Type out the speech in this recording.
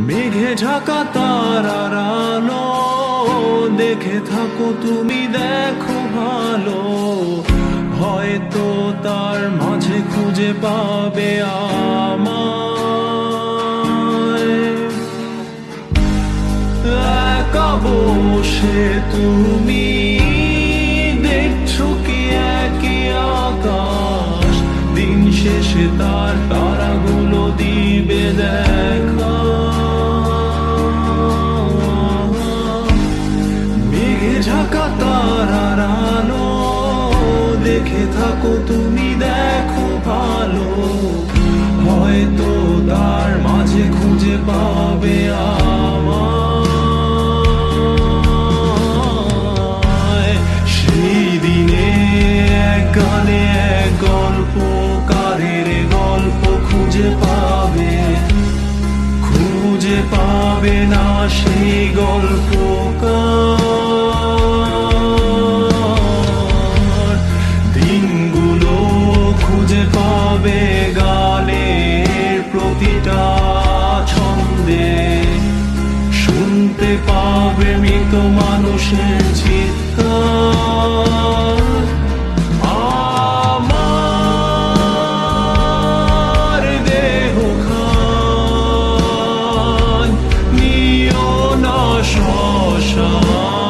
মেঘে ঢাকা তারার আলো দেখে থাকো তুমি, দেখো ভালো, হয়তো তার মাঝে খুঁজে পাবে আমায়। একা বসে তুমি দেখছো কি একই আকাশ, দিন শেষে তার তারাগুলো দিবে দেখা। মেঘে ঢাকা তারার আলো দেখে থাকো তুমি, দেখো ভালো, হয়তো তার মাঝে খুঁজে পাবে আমায়। সেই দিনে এক গানে এক গল্পকারের গল্প খুঁজে পাবে না সেই গল্পকার। দিনগুলো খুঁজে পাবে গানের প্রতিটা ছন্দে, শুনতে পাবে মৃত মানুষের চিৎকার। আমার দেহ খান নিও না শ্মশান।